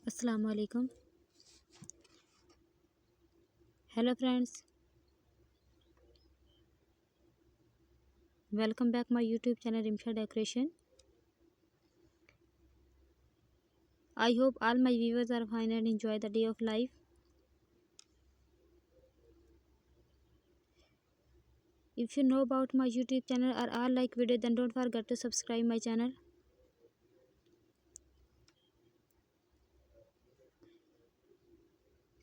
Assalamu alaikum. Hello friends, welcome back my YouTube channel Rimsha Decoration. I hope all my viewers are fine and enjoy the day of life. If you know about my YouTube channel or all like video, then don't forget to subscribe my channel.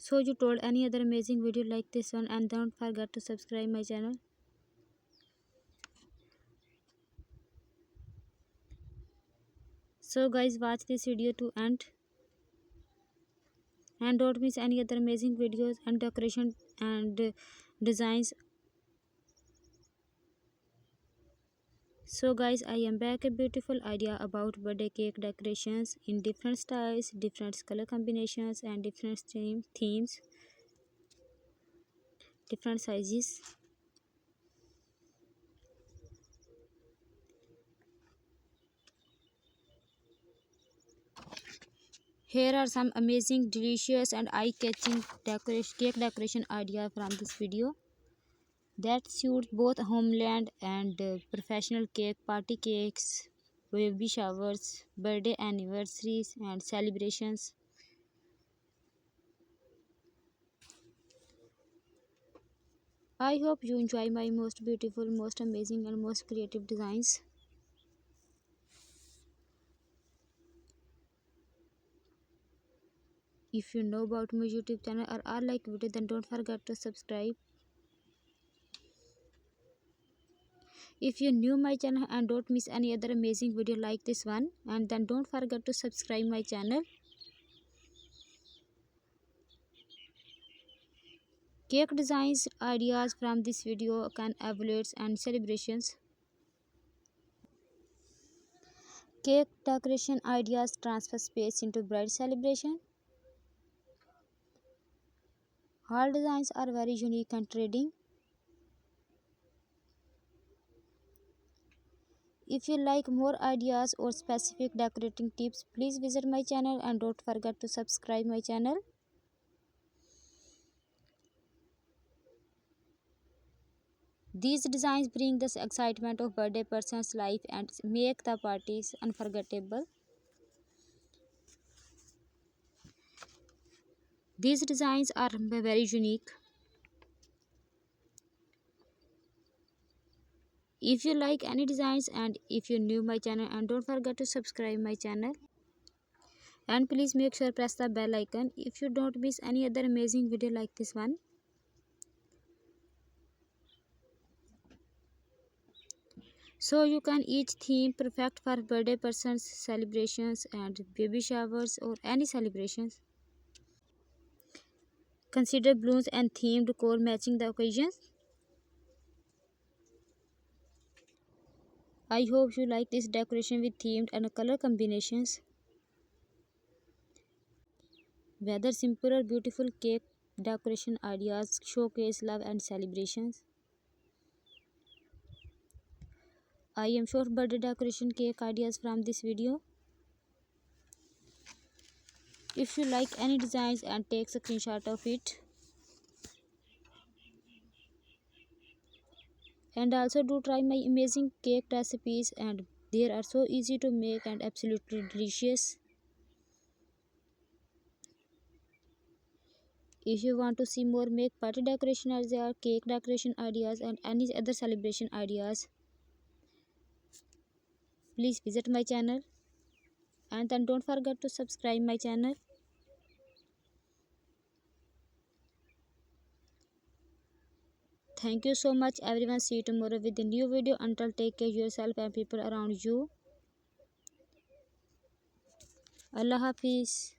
So you told any other amazing video like this one, and don't forget to subscribe my channel. So guys, watch this video to end and don't miss any other amazing videos and decoration and designs. So guys, I am back a beautiful idea about birthday cake decorations in different styles, different color combinations and different themes, different sizes. Here are some amazing, delicious and eye-catching cake decoration ideas from this video that suits both homeland and professional cake, party cakes, baby showers, birthday anniversaries and celebrations. I hope you enjoy my most beautiful, most amazing and most creative designs. If you know about my YouTube channel or are like video, then don't forget to subscribe. If you new my channel and don't miss any other amazing video like this one, and then don't forget to subscribe my channel. Cake designs ideas from this video can evaluate and celebrations. Cake decoration ideas transfer space into bride celebration. All designs are very unique and trading. If you like more ideas or specific decorating tips, please visit my channel and don't forget to subscribe my channel. These designs bring the excitement of birthday person's life and make the parties unforgettable. These designs are very unique. If you like any designs and if you new my channel, and don't forget to subscribe my channel. And please make sure press the bell icon if you don't miss any other amazing video like this one. So you can each theme perfect for birthday person's celebrations and baby showers or any celebrations. Consider balloons and themed decor matching the occasions. I hope you like this decoration with themed and color combinations. Whether simple or beautiful cake decoration ideas showcase love and celebrations. I am sure birthday decoration cake ideas from this video. If you like any designs and take a screenshot of it. And also do try my amazing cake recipes, and they are so easy to make and absolutely delicious. If you want to see more make party decoration ideas, cake decoration ideas and any other celebration ideas, please visit my channel and then don't forget to subscribe my channel. Thank you so much everyone. See you tomorrow with a new video. Until take care yourself and people around you. Allah Hafiz.